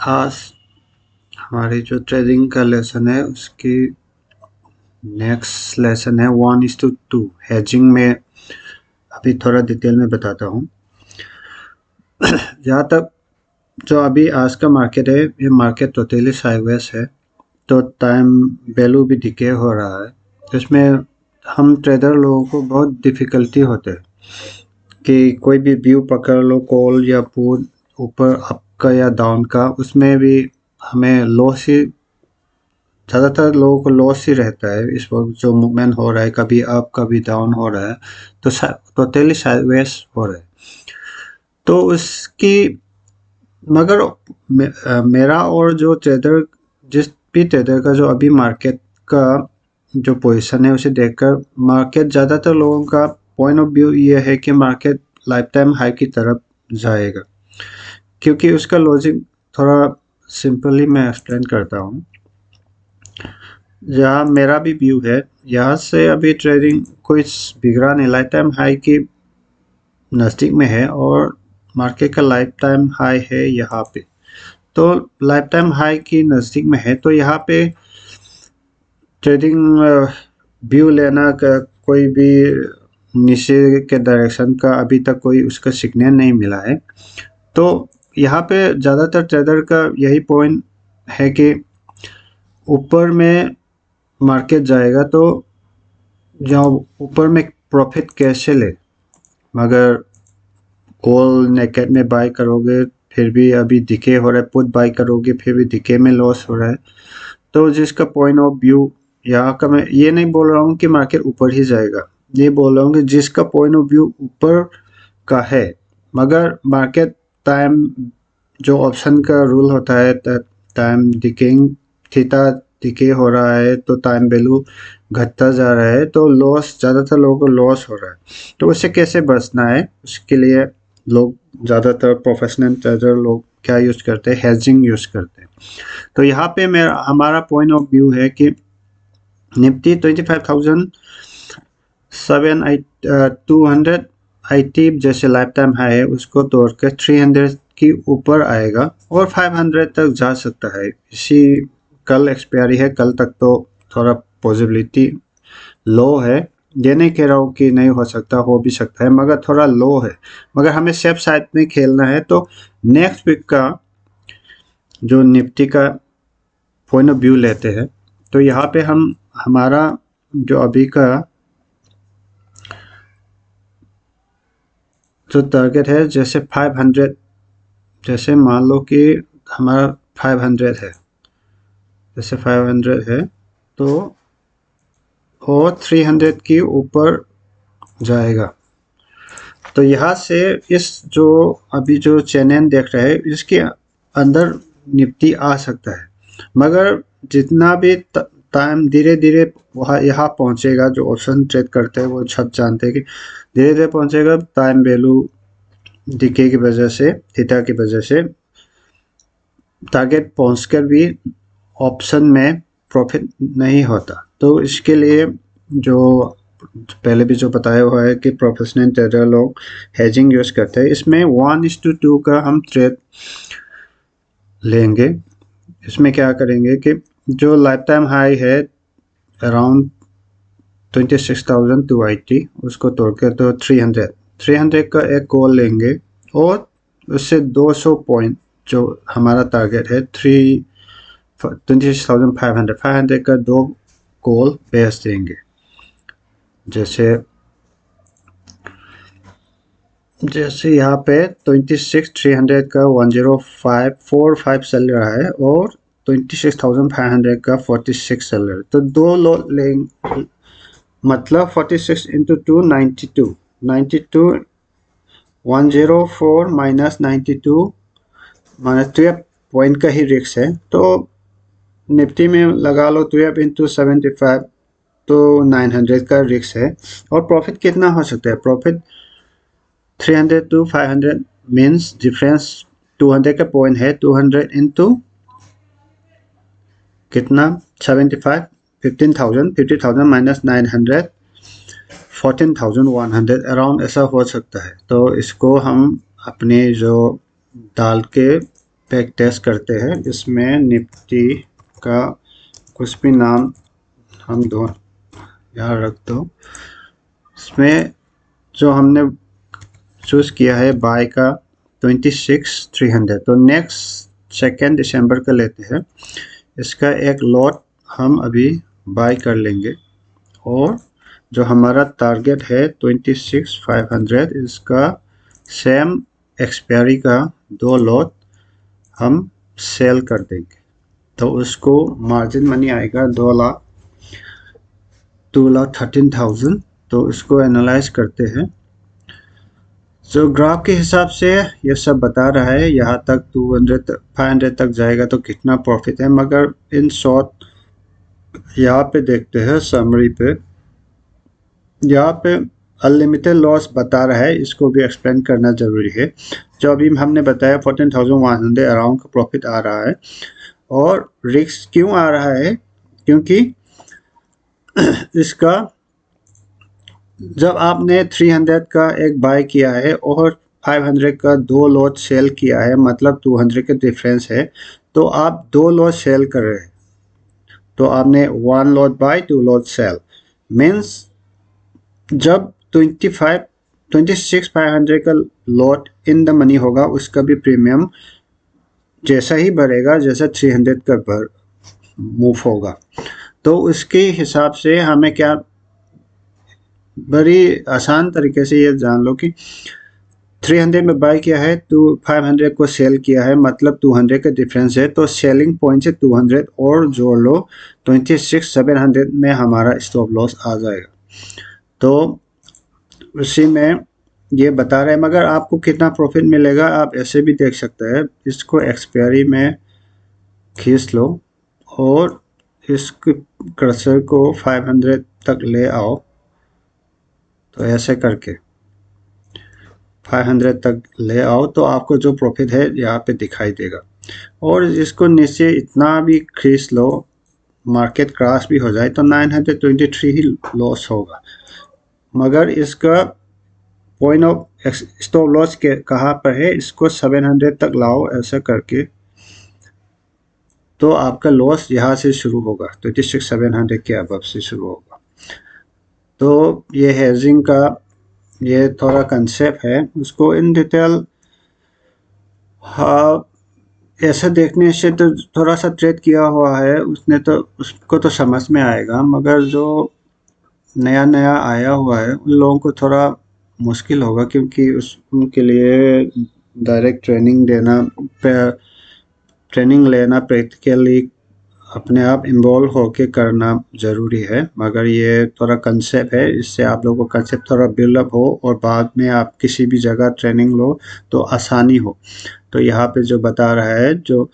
आज हमारी जो ट्रेडिंग का लेसन है उसकी नेक्स्ट लेसन है 1:2 हेजिंग में। अभी थोड़ा डिटेल में बताता हूँ। जहाँ तक जो अभी आज का मार्केट है, ये मार्केट टोटली साइडवेज है, तो टाइम वैल्यू भी डिके हो रहा है। इसमें हम ट्रेडर लोगों को बहुत डिफिकल्टी होते हैं कि कोई भी व्यू पकड़ लो, कॉल या पुट, ऊपर अप का या डाउन का, उसमें भी हमें लॉस ही, ज़्यादातर लोगों को लॉस ही रहता है। इस वक्त जो मूवमेंट हो रहा है, कभी अप कभी डाउन हो रहा है, तो टोटली साइडवेज हो रहा है। तो उसकी मगर मेरा और जो ट्रेडर, जिस भी ट्रेडर का जो अभी मार्केट का जो पोजीशन है उसे देखकर मार्केट, ज़्यादातर लोगों का पॉइंट ऑफ व्यू ये है कि मार्केट लाइफ टाइम हाई की तरफ जाएगा। क्योंकि उसका लॉजिक थोड़ा सिंपली मैं एक्सप्लेन करता हूँ। जहाँ मेरा भी व्यू है, यहाँ से अभी ट्रेडिंग कोई बिगड़ा नहीं, लाइफ टाइम हाई की नज़दीक में है और मार्केट का लाइफ टाइम हाई है यहाँ पे। तो लाइफ टाइम हाई की नज़दीक में है, तो यहाँ पे ट्रेडिंग व्यू लेना का कोई भी नीचे के डायरेक्शन का अभी तक कोई उसका सिग्नल नहीं मिला है। तो यहाँ पे ज़्यादातर ट्रेडर का यही पॉइंट है कि ऊपर में मार्केट जाएगा तो जब ऊपर में प्रॉफिट कैसे ले, मगर कॉल नेकेट में बाय करोगे फिर भी अभी डिके हो रहा है, पुट बाय करोगे फिर भी डिके में लॉस हो रहा है। तो जिसका पॉइंट ऑफ व्यू यहाँ का, मैं ये नहीं बोल रहा हूँ कि मार्केट ऊपर ही जाएगा, ये बोल रहा हूँ कि जिसका पॉइंट ऑफ व्यू ऊपर का है, मगर मार्केट टाइम जो ऑप्शन का रूल होता है, टाइम डिकेइंग, थीटा डिके हो रहा है तो टाइम वैल्यू घटता जा रहा है, तो लॉस, ज़्यादातर लोगों को लॉस हो रहा है। तो उससे कैसे बचना है, उसके लिए लोग ज़्यादातर प्रोफेशनल ट्रेडर लोग क्या यूज़ करते हैं, हेजिंग यूज़ करते हैं। तो यहाँ पे मेरा हमारा पॉइंट ऑफ व्यू है कि निफ्टी 25,280 जैसे लाइफ टाइम हाई है उसको तोड़कर 300 की ऊपर आएगा और 500 तक जा सकता है। इसी कल एक्सपायरी है, कल तक तो थोड़ा पॉसिबिलिटी लो है। ये नहीं कह रहा हूँ कि नहीं हो सकता, हो भी सकता है, मगर थोड़ा लो है। मगर हमें सेफ साइड में खेलना है। तो नेक्स्ट वीक का जो निफ्टी का पॉइंट ऑफ व्यू लेते हैं, तो यहाँ पे हम हमारा जो अभी का जो टारगेट है, जैसे 500, जैसे मान लो कि हमारा 500 है, जैसे 500 है तो और 300 के ऊपर जाएगा। तो यहाँ से इस जो अभी जो चैनल देख रहे हैं इसके अंदर निफ्टी आ सकता है, मगर जितना भी टाइम धीरे धीरे वहाँ यहाँ पहुँचेगा, जो ऑप्शन ट्रेड करते हैं वो सब जानते हैं कि धीरे धीरे पहुँचेगा। टाइम वैल्यू डिके की वजह से, थीटा की वजह से टारगेट पहुँचकर भी ऑप्शन में प्रॉफिट नहीं होता। तो इसके लिए जो पहले भी जो बताया हुआ है कि प्रोफेशनल ट्रेडर लोग हेजिंग यूज़ करते हैं। इसमें 1:2 का हम ट्रेड लेंगे। इसमें क्या करेंगे कि जो लाइफ टाइम हाई है अराउंड 26,280, उसको तोड़ के तो 300 का एक कॉल लेंगे और उससे 200 पॉइंट जो हमारा टारगेट है 26,500 का दो कॉल बेच देंगे। जैसे यहाँ पे 26,300 का 10545 चल रहा है और 26,500 का 46 चल रहा है। तो दो लोट लेंगे, मतलब 46 इंटू 2 92, 104 माइनस 92 माइनस 12 पॉइंट का ही रिस्क है। तो निफ्टी में लगा लो 12 इंटू 75 तो 900 का रिस्क है। और प्रॉफिट कितना हो सकता है, प्रॉफिट 300 to 500 मीन्स डिफरेंस 200 का पॉइंट है। 200 इंटू कितना 75, 50,000 माइनस 900 14,100 अराउंड ऐसा हो सकता है। तो इसको हम अपने जो डाल के बैक टेस्ट करते हैं। इसमें निफ्टी का कुछ भी नाम हम दो यहाँ रख दो। इसमें जो हमने चूज़ किया है बाय का 26,300, तो नेक्स्ट 2 दिसंबर का लेते हैं। इसका एक लॉट हम अभी बाय कर लेंगे और जो हमारा टारगेट है 26,500, इसका सेम एक्सपायरी का 2 लॉट हम सेल कर देंगे। तो उसको मार्जिन मनी आएगा 2,13,000। तो इसको एनालाइज करते हैं। जो ग्राफ के हिसाब से ये सब बता रहा है यहाँ तक 500 तक जाएगा तो कितना प्रॉफिट है, मगर इन शॉर्ट यहाँ पे देखते हैं समरी पे। यहाँ पे अनलिमिटेड लॉस बता रहा है, इसको भी एक्सप्लेन करना जरूरी है। जो अभी हमने बताया 14,100 अराउंड का प्रॉफिट आ रहा है। और रिस्क क्यों आ रहा है, क्योंकि इसका जब आपने 300 का एक बाय किया है और 500 का 2 लॉट सेल किया है, मतलब 200 का डिफरेंस है, तो आप 2 लॉट सेल कर रहे हैं। तो आपने 1 lot buy 2 lot sell means जब 26,500 का लॉट इन द मनी होगा, उसका भी प्रीमियम जैसा ही बढ़ेगा जैसा 300 का मूव होगा। तो उसके हिसाब से हमें क्या, बड़ी आसान तरीके से ये जान लो कि 300 में बाय किया है तो 500 को सेल किया है, मतलब 200 का डिफरेंस है। तो सेलिंग पॉइंट से 200 और जोड़ लो, 26,700 में हमारा स्टॉप लॉस आ जाएगा। तो उसी में ये बता रहे हैं, मगर आपको कितना प्रॉफिट मिलेगा आप ऐसे भी देख सकते हैं। इसको एक्सपायरी में खींच लो और इस कर्सर को 500 तक ले आओ। तो ऐसे करके 500 तक ले आओ तो आपको जो प्रॉफिट है यहाँ पे दिखाई देगा। और इसको नीचे इतना भी खींच लो, मार्केट क्रैश भी हो जाए तो 923 ही लॉस होगा। मगर इसका पॉइंट ऑफ स्टॉप लॉस के कहाँ पर है, इसको 700 तक लाओ ऐसा करके, तो आपका लॉस यहाँ से शुरू होगा, 26,700 के अबव से शुरू होगा। तो ये हेजिंग का ये थोड़ा कंसेप्ट है, उसको इन डिटेल ऐसा देखने से तो थोड़ा सा ट्रेड किया हुआ है उसने तो उसको तो समझ में आएगा, मगर जो नया नया आया हुआ है उन लोगों को थोड़ा मुश्किल होगा, क्योंकि उनके लिए डायरेक्ट ट्रेनिंग लेना प्रैक्टिकली अपने आप इन्वॉल्व होके करना ज़रूरी है। मगर ये थोड़ा कंसेप्ट है, इससे आप लोगों को कंसेप्ट थोड़ा बिल्डअप हो और बाद में आप किसी भी जगह ट्रेनिंग लो तो आसानी हो। तो यहाँ पे जो बता रहा है, जो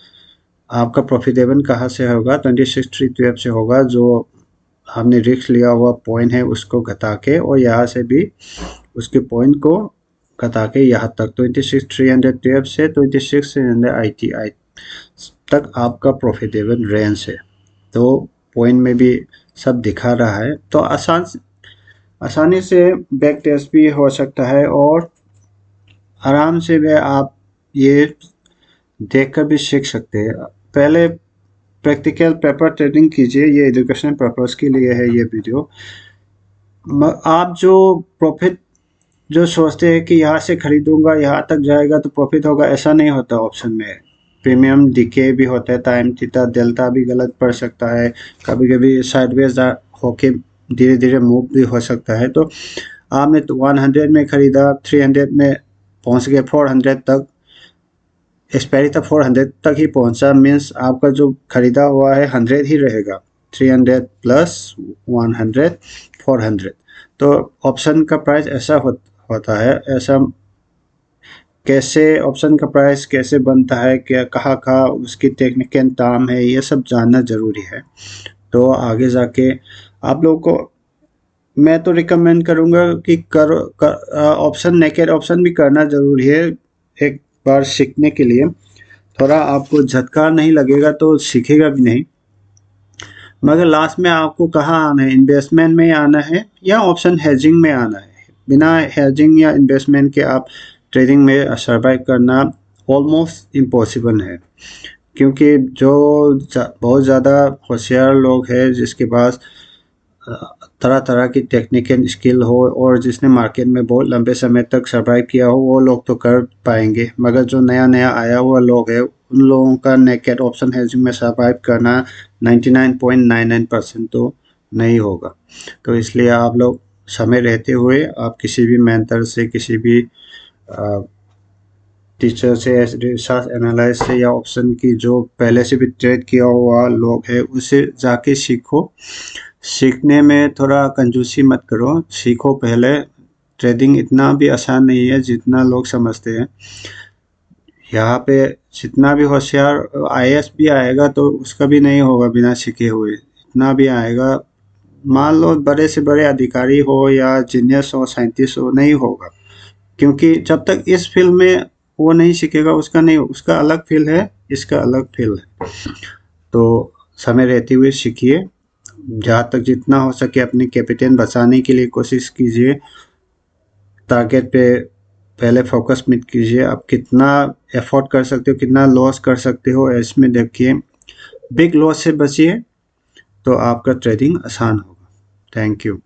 आपका प्रॉफिटेबल कहाँ से होगा, 26,312 से होगा, जो हमने रिस्क लिया हुआ पॉइंट है उसको घटा के, और यहाँ से भी उसके पॉइंट को घटा के यहाँ तक 26,312 से 26,388 तक आपका प्रॉफिटेबल रेंज है। तो पॉइंट में भी सब दिखा रहा है। तो आसानी से बैक टेस्ट भी हो सकता है और आराम से भी आप ये देखकर भी सीख सकते हैं। पहले प्रैक्टिकल पेपर ट्रेडिंग कीजिए, ये एजुकेशन पर्पस के लिए है ये वीडियो। आप जो प्रॉफिट जो सोचते हैं कि यहाँ से खरीदूंगा यहाँ तक जाएगा तो प्रॉफिट होगा, ऐसा नहीं होता। ऑप्शन में प्रीमियम डिके भी होता है, टाइम थीटा डेल्टा भी गलत पड़ सकता है, कभी कभी साइडवेज होके धीरे धीरे मूव भी हो सकता है। तो आपने तो 100 में खरीदा, 300 में पहुंच गए, 400 तक एक्सपायरी तक 400 तक ही पहुंचा, मीन्स आपका जो खरीदा हुआ है 100 ही रहेगा, 300 प्लस 100 400। तो ऑप्शन का प्राइस ऐसा होता है। ऐसा कैसे ऑप्शन का प्राइस कैसे बनता है, क्या कहाँ उसकी टेक्निकल टर्म है, ये सब जानना ज़रूरी है। तो आगे जाके आप लोगों को मैं तो रिकमेंड करूँगा कि ऑप्शन नेकेड ऑप्शन भी करना ज़रूरी है एक बार सीखने के लिए। थोड़ा आपको झटका नहीं लगेगा तो सीखेगा भी नहीं, मगर लास्ट में आपको कहाँ आना है, इन्वेस्टमेंट में आना है या ऑप्शन हेजिंग में आना है। बिना हेजिंग या इन्वेस्टमेंट के आप ट्रेडिंग में सर्वाइव करना ऑलमोस्ट इम्पॉसिबल है, क्योंकि जो बहुत ज़्यादा होशियार लोग हैं जिसके पास तरह तरह की टेक्निकल स्किल हो और जिसने मार्केट में बहुत लंबे समय तक सरवाइव किया हो, वो लोग तो कर पाएंगे। मगर जो नया नया आया हुआ लोग है, उन लोगों का नेकेड ऑप्शन हेजिंग में सरवाइव करना 99.99% तो नहीं होगा। तो इसलिए आप लोग समय रहते हुए आप किसी भी मेंटर से, किसी भी टीचर से, रिसर्च एनालिस्ट से, या ऑप्शन की जो पहले से भी ट्रेड किया हुआ लोग है उससे जाके सीखो। सीखने में थोड़ा कंजूसी मत करो, सीखो पहले। ट्रेडिंग इतना भी आसान नहीं है जितना लोग समझते हैं। यहाँ पे जितना भी होशियार आईएएस भी आएगा तो उसका भी नहीं होगा बिना सीखे हुए। इतना भी आएगा, मान लो बड़े से बड़े अधिकारी हो या जीनियस हो, साइंटिस्ट हो, नहीं होगा। क्योंकि जब तक इस फील्ड में वो नहीं सीखेगा, उसका नहीं, उसका अलग फील्ड है, इसका अलग फील्ड है। तो समय रहते हुए सीखिए, जहाँ तक जितना हो सके अपनी कैपिटल बचाने के लिए कोशिश कीजिए। टारगेट पे पहले फोकस मत कीजिए, आप कितना एफोर्ड कर सकते हो, कितना लॉस कर सकते हो, इसमें देखिए। बिग लॉस से बचिए तो आपका ट्रेडिंग आसान होगा। Thank you.